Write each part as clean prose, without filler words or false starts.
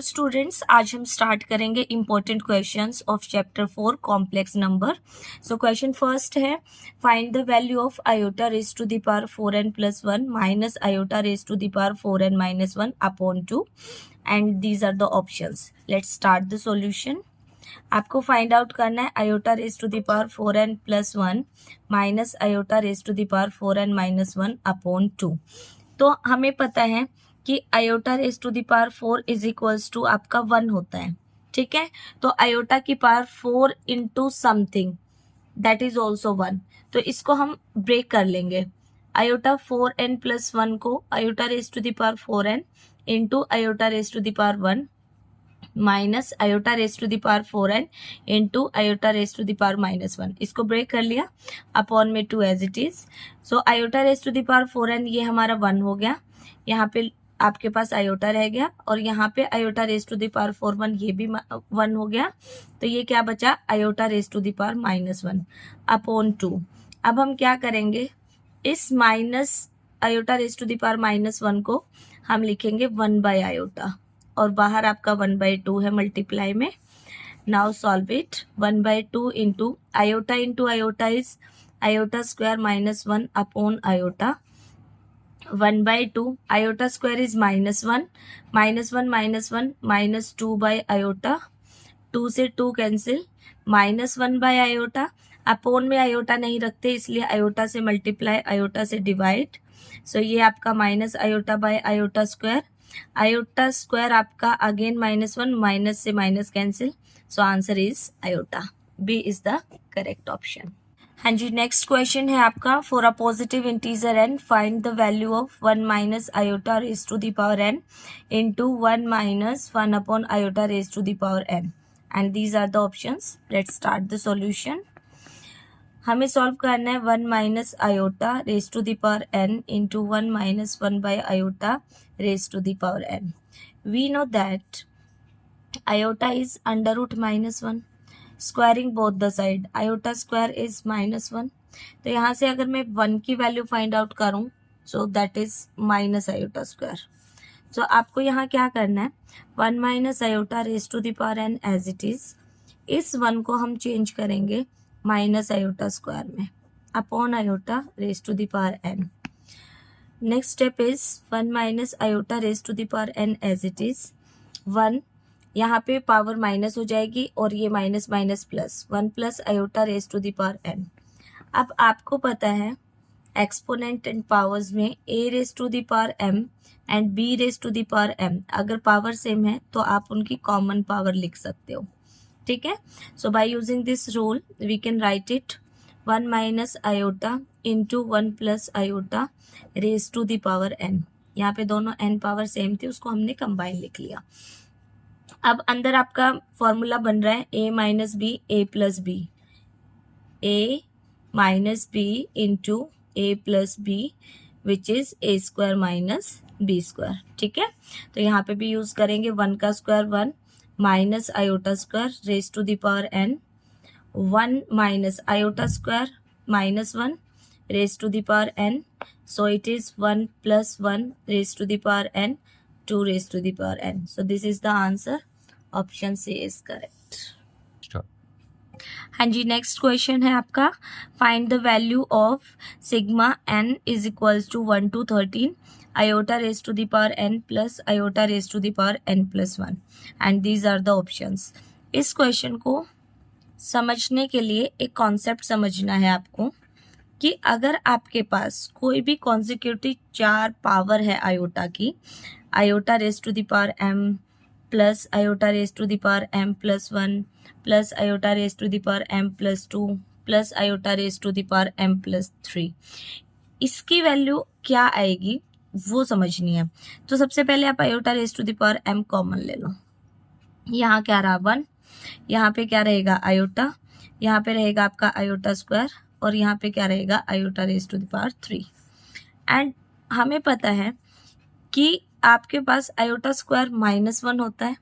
Hello students, आज हम start करेंगे important questions of chapter 4 complex number. So question first है, find the value of iota raise to the power 4n plus 1 minus iota raise to the power 4n minus 1 upon 2 and these are the options. Let's start the solution. आपको find out करना है iota raise to the power 4n plus 1 minus iota raise to the power 4n minus 1 upon 2। तो हमें पता है कि iota raise to the power 4 is equals to आपका 1 होता है, ठीक है। तो आयोटा की power 4 into something that is also 1, तो इसको हम ब्रेक कर लेंगे। आयोटा 4n प्लस 1 को iota raise to the power 4n into iota raise to the power 1 minus iota raise to the power 4n into iota raise to the power minus 1, इसको break कर लिया upon में 2 as it is. So iota raise to the power 4n ये हमारा 1 हो गया, यहाँ पे आपके पास आयोटा रह गया और यहाँ पे iota raise to the power 4 ये भी 1 हो गया, तो ये क्या बचा iota raise to the power minus 1 upon 2। अब हम क्या करेंगे, इस minus iota raise to the power minus 1 को हम लिखेंगे 1 बाय आयोटा और बाहर आपका 1/2 है मल्टीप्लाई में। Now solve it. 1/2 into iota is iota square minus 1 upon iota 1/2 iota square is -1 minus 2 by iota, 2 से 2 कैंसिल, -1 बाय आयोटा अपॉन में आयोटा नहीं रखते इसलिए आयोटा से मल्टीप्लाई आयोटा से डिवाइड। सो ये आपका minus iota by iota square आपका अगेन -1 माइनस से minus cancel, so answer is iota. B is the correct option. हाँ जी, नेक्स्ट क्वेश्चन है आपका, for a positive integer n find the value of 1 minus iota raise to the power n into 1 minus 1 upon iota raise to the power n and these are the options. Let's start the solution. हमें solve करना है 1 minus iota raise to the power n into 1 minus 1 by iota raise to the power n। We know that iota is under root -1, squaring both the side iota square is -1, तो यहाँ से अगर मैं 1 की value find out करूँ so that is minus iota square. So आपको यहाँ क्या करना है, 1 minus iota raise to the power n as it is, इस 1 को हम चेंज करेंगे माइनस आयोटा स्क्वायर में upon iota raise to the power n। Next step is 1 minus iota raise to the power n as it is, 1 यहाँ पे power minus हो जाएगी और ये minus minus plus, 1 plus iota raise to the power n। अब आपको पता है एक्सपोनेंट एंड पावर्स में a raise to the power m and b raise to the power m, अगर पावर सेम है तो आप उनकी कॉमन पावर लिख सकते हो, ठीक है। So by using this rule we can write it 1 minus iota into 1 plus iota raise to the power n। यहाँ पे दोनों n पावर सेम थी, उसको हमने कंबाइन लिख लिया। अब अंदर आपका फॉर्मूला बन रहा है a minus B A plus B, a minus B into A plus B which is a square minus B square, ठीक है। तो यहाँ पे भी यूज करेंगे 1 का square 1 minus iota square raise to the power n, 1 minus iota square -1 raise to the power n, so it is 1 plus 1 raised to the power n, 2 raised to the power n. So this is the answer. Option C is correct. Sure. हाँ जी, next question है आपका, find the value of sigma n is equals to 1 to 13 iota raise to the power n plus iota raise to the power n plus 1 and these are the options. इस question को समझने के लिए एक concept समझना है आपको कि अगर आपके पास कोई भी कॉन्जिक्यूटिव 4 पावर है आयोटा की, iota raise to the power m plus iota raise to the power m plus 1 plus iota raise to the power m plus 2 plus iota raise to the power m plus 3, इसकी value क्या आएगी वो समझनी है। तो सबसे पहले आप iota raise to the power m common ले लो। यहाँ क्या रहा 1, यहाँ पे क्या रहेगा आयोटा, यहाँ पे रहेगा आपका आयोटा स्क्वायर और यहाँ पे क्या रहेगा iota raise to the power 3। And हमें पता है कि आपके पास आयोटा स्क्वायर -1 होता है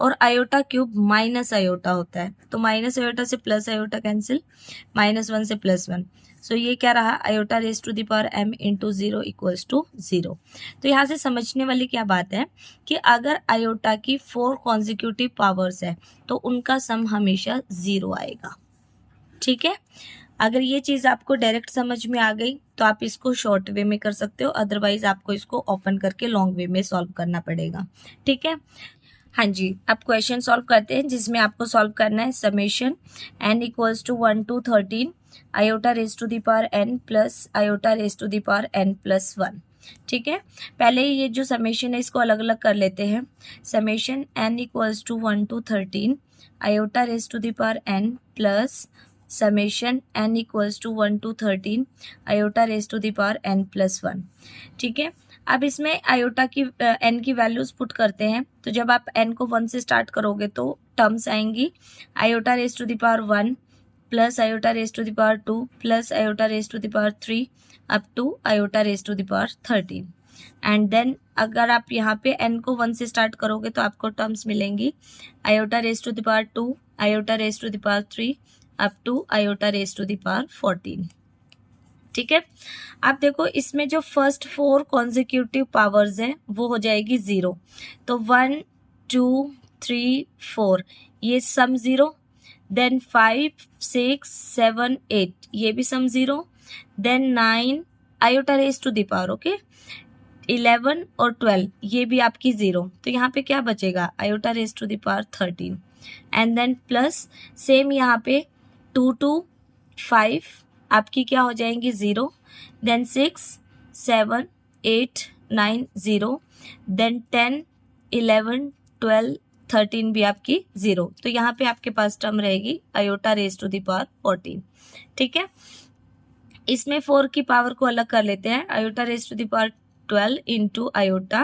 और आयोटा क्यूब माइनस आयोटा होता है, तो माइनस आयोटा से प्लस आयोटा कैंसिल, -1 से +1, सो ये क्या रहा, iota raise to the power m into 0 equals to 0। तो यहाँ से समझने वाली क्या बात है कि अगर आयोटा की 4 कॉन्जिक्यूटिव पावर्स है तो उनका सम हमेशा 0 आएगा। ठीक है, अगर ये चीज़ आपको डायरेक्ट समझ में आ गई तो आप इसको शॉर्ट वे में कर सकते हो, अदरवाइज आपको इसको ओपन करके लॉन्ग वे में सॉल्व करना पड़ेगा। ठीक है, हाँ जी, अब क्वेश्चन सॉल्व करते हैं जिसमें आपको सॉल्व करना है summation n equals to 1 to 13 iota raise to the power n plus iota raise to the power n plus 1। ठीक है, पहले ये जो समेशन है इसको अलग अलग कर लेते हैं। Summation n equals to 1 to 13 iota raise to the power n plus summation n equals to 1 to 13 iota raise to the power n plus 1। ठीक है, अब इसमें आयोटा की n की वैल्यूज पुट करते हैं। तो जब आप n को 1 से स्टार्ट करोगे तो टर्म्स आएंगी iota raise to the power 1 plus iota raise to the power 2 plus iota raise to the power 3 up to iota raise to the power 13। And then अगर आप यहाँ पे n को 1 से स्टार्ट करोगे तो आपको टर्म्स मिलेंगी iota raise to the power 2 iota raise to the power 3 up to iota raise to the power 14। ठीक है, आप देखो इसमें जो फर्स्ट 4 कॉन्जिक्यूटिव पावर्स है वो हो जाएगी 0। तो 1 2 3 4 ये सम 0, देन 5 6 7 8 ये भी sum 0, then 9 iota raise to the power okay 11 और 12 ये भी आपकी 0। तो यहाँ पे क्या बचेगा, iota raise to the power 13 and then plus same यहाँ पे 2 to 5 आपकी क्या हो जाएंगी 0, देन 6 7 8 9 0, देन 10 11 12 13 भी आपकी 0। तो यहाँ पे आपके पास टर्म रहेगी iota raise to the power 14। ठीक है, इसमें 4 की पावर को अलग कर लेते हैं। Iota raise to the power 12 into iota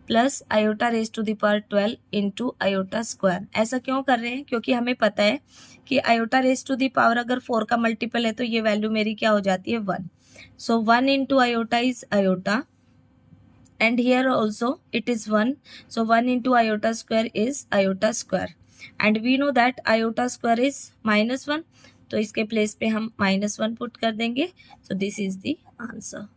plus iota raise to the power 12 into iota square. ऐसा क्यों कर रहे हैं, क्योंकि हमें पता है कि iota raise to the power अगर 4 का मल्टीपल है तो ये वैल्यू मेरी क्या हो जाती है 1। So 1 into iota is iota and here also it is 1। So 1 into iota square is iota square and we know that iota square is -1। तो इसके प्लेस पे हम -1 पुट कर देंगे। So this is the answer.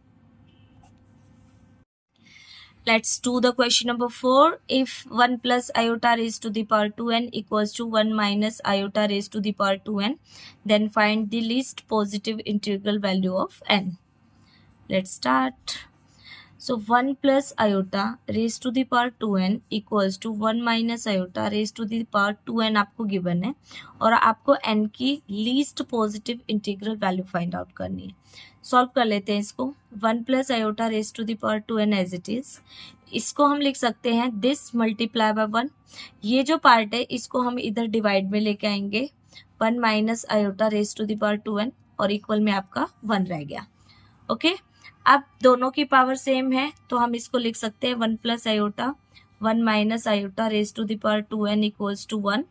Let's do the question number 4. If 1 plus iota raised to the power 2n equals to 1 minus iota raised to the power 2n, then find the least positive integral value of n. Let's start. So 1 plus iota raised to the power 2n equals to 1 minus iota raised to the power 2n आपको given है और आपको n की least positive integral value find out करनी है। Solve कर लेते हैं इसको। 1 plus iota raise to the power 2n as it is, इसको हम लिख सकते हैं दिस मल्टीप्लाई बाय 1। ये जो पार्ट है इसको हम इधर डिवाइड में लेके आएंगे 1 minus iota raise to the power 2n और इक्वल में आपका 1 रह गया। ओके, अब दोनों की पावर सेम है तो हम इसको लिख सकते हैं 1 plus iota 1 minus iota raise to the power 2n equals to 1।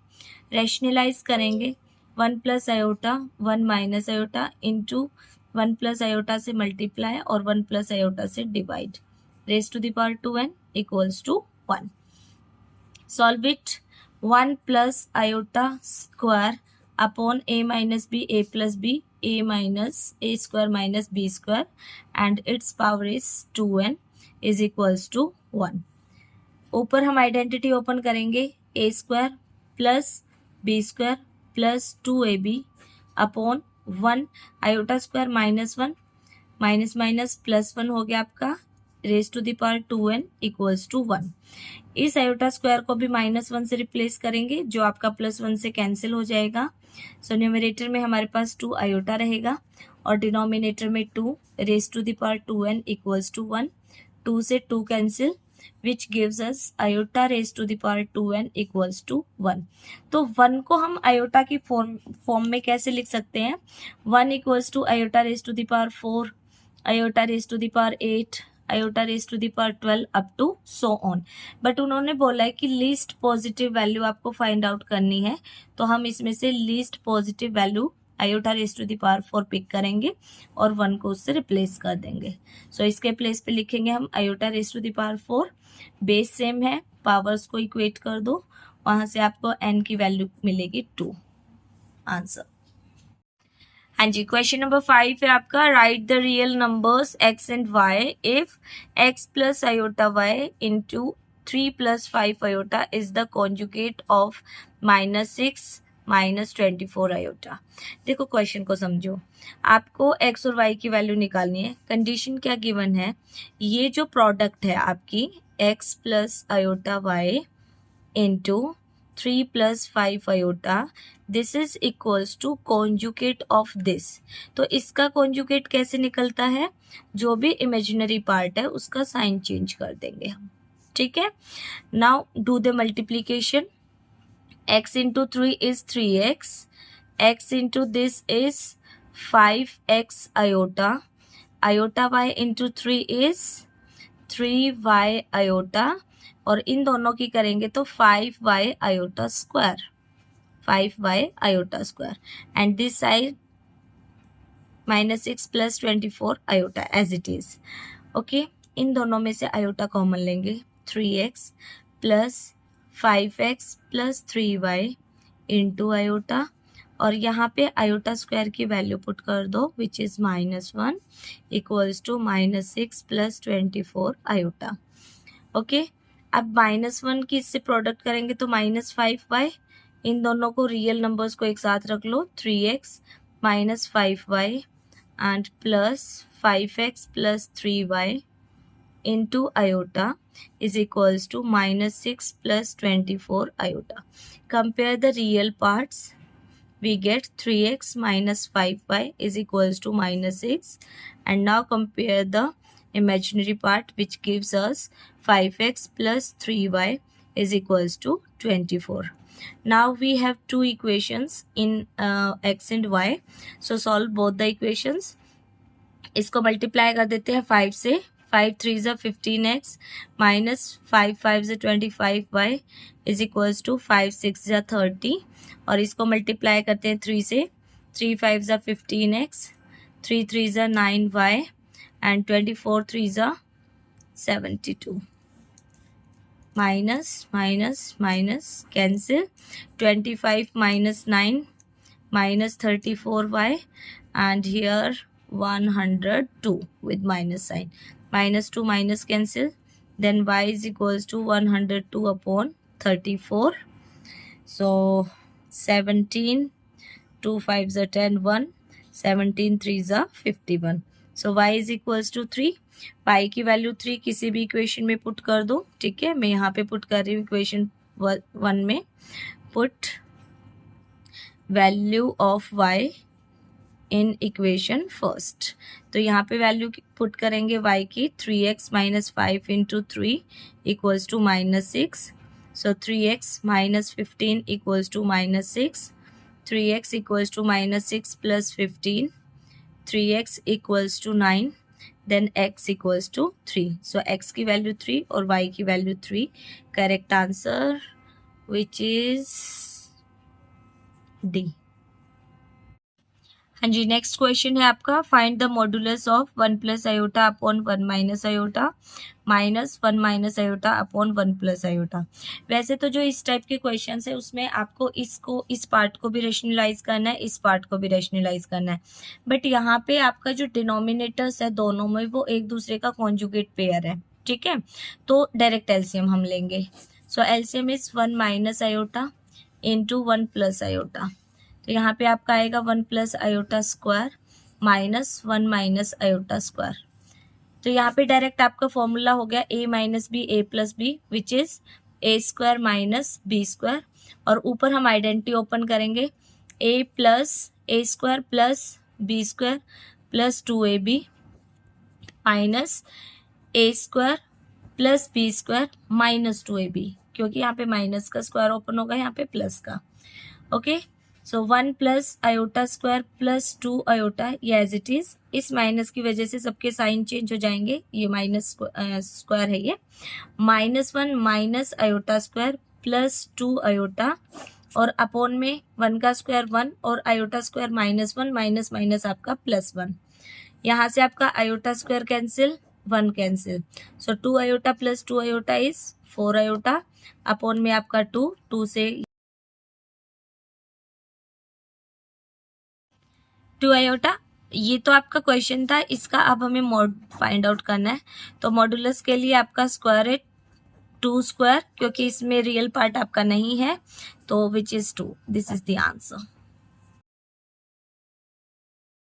Rationalise करेंगे 1 plus iota 1 minus iota into 1 plus iota से मल्टीप्लाई और 1 प्लस आयोटा से divide, raise to the power 2n equals to 1। Solve it. 1 plus iota square upon a minus b a plus B a minus a square minus b square and its power is 2n is equals to 1। ऊपर हम identity open करेंगे a square plus b square plus 2ab upon 1 iota square -1 minus minus plus 1 हो गया आपका raise to the power 2n equals to 1। इस iota square को भी -1 से रिप्लेस करेंगे जो आपका +1 से कैंसिल हो जाएगा। सो न्यूमरेटर में हमारे पास 2 आयोटा रहेगा और डिनोमिनेटर में 2 raise to the power 2n equals to 1। 2 से 2 cancel which gives us iota raised to the power 2n equals to 1। तो 1 को हम iota की फॉर्म में कैसे लिख सकते हैं, 1 equals to iota raised to the power 4, iota raised to the power 8, iota raised to the power 12 up to so on। But उन्होंने बोला है कि लीस्ट पॉजिटिव वैल्यू आपको फाइंड आउट करनी है तो हम इसमें से least positive value iota raise to the power 4 pick करेंगे और 1 को उससे रिप्लेस कर देंगे। सो इसके प्लेस पे लिखेंगे हम iota raise to the power 4, base same है, पावर्स को इक्वेट कर दो, वहां से आपको n की वैल्यू मिलेगी 2। आंसर। हाँ जी, क्वेश्चन नंबर 5 है आपका, right the real numbers x and y if x plus iota y into 3 plus 5 iota is the conjugate of -6 -24 iota. देखो क्वेश्चन को समझो, आपको x और y की वैल्यू निकालनी है। कंडीशन क्या गिवन है, ये जो प्रोडक्ट है आपकी x plus iota y into 3 plus 5 iota, this is equals to conjugate of this. तो इसका कॉन्जुगेट कैसे निकलता है, जो भी इमेजिनरी पार्ट है उसका साइन चेंज कर देंगे हम, ठीक है। Now do the multiplication, x into 3 is 3x, x into this is 5x iota, iota y into 3 is 3y iota, और इन दोनों की करेंगे तो 5y iota square, 5y iota square, and this side -6 plus 24 iota as it is. Okay, इन दोनों में से आयोटा कॉमन लेंगे, 3x plus 5x plus 3y into iota, और यहाँ पे आयोटा स्क्वायर की वैल्यू पुट कर दो which is -1 equals to -6 plus 24 iota. Okay, अब -1 की इससे प्रोडक्ट करेंगे तो -5y, इन दोनों को रियल नंबर्स को एक साथ रख लो, 3x minus 5y and plus 5x plus 3y into iota is equals to -6 plus 24 iota. Compare the real parts. We get 3x minus 5y is equals to -6. And now compare the imaginary part, which gives us 5x plus 3y is equals to 24. Now we have two equations in x and y. So solve both the equations. इसको multiply कर देते हैं 5 से, 5 3 ज़ा 15x minus 5 5 ज़ा 25y is equals to 5 6 ज़ा 30, और इसको मल्टीप्लाई करते हैं 3 से, 3 5 ज़ा 15x, 3 3 ज़ा 9y एंड 24 3 ज़ा 72, minus minus minus cancel, 25 minus 9 minus 34y and here 102 with minus sign, -2 minus cancel, then y is equals to 102 upon 34. So 17 2 5 are 10 1, 17 3 are 51. So y is equals to 3. y की value 3 किसी भी equation में put कर दो, ठीक है। मैं यहाँ पे पुट कर रही हूँ इक्वेशन 1 में, put value of y in equation first. तो यहाँ पे वैल्यू पुट करेंगे y की, 3x minus 5 into 3 equals to -6, so 3x minus 15 equals to -6, 3x equals to -6 plus 15, 3x equals to 9, then x equals to 3। So x की value 3 और y की value 3, correct answer which is D. हाँ जी, next question है आपका, find the modulus of 1 plus iota upon 1 minus iota minus 1 minus iota upon 1 plus iota. वैसे तो जो इस टाइप के क्वेश्चन है उसमें आपको इस पार्ट को भी रेशनलाइज करना है, इस पार्ट को भी रेशनलाइज करना है, बट यहाँ पे आपका जो डिनोमिनेटर्स है दोनों में वो एक दूसरे का कॉन्जुगेट पेयर है, ठीक है। तो डायरेक्ट एलसीएम हम लेंगे। So LCM is 1 minus iota into 1 plus iota. तो यहाँ पे आपका आएगा 1 plus iota square minus 1 minus iota square. तो यहाँ पे डायरेक्ट आपका फॉर्मूला हो गया a minus B A plus B which is a square minus B square, और ऊपर हम आइडेंटिटी ओपन करेंगे, a plus A square plus B square plus 2ab minus a square plus B square minus 2ab, क्योंकि यहाँ पे minus का square open होगा, यहाँ पे प्लस का। ओके, सो 1 plus iota square plus 2 iota, ये एज इट इज। इस माइनस की वजह से सबके साइन चेंज हो जाएंगे, ये माइनस स्क्वायर है ये, -1 minus iota square plus 2 iota, और अपॉन में 1 का स्क्वायर 1 और आयोटा स्क्वायर -1 माइनस माइनस आपका +1। यहाँ से आपका iota square cancel, 1 cancel, so 2 iota plus 2 iota is 4 iota, upon में आपका 2 से 2 आयोटा। ये तो आपका क्वेश्चन था, इसका अब हमें मॉड फाइंड आउट करना है। तो मॉडुलस के लिए आपका स्क्वायर है 2 स्क्वायर, क्योंकि इसमें रियल पार्ट आपका नहीं है, तो which is 2। This is the answer.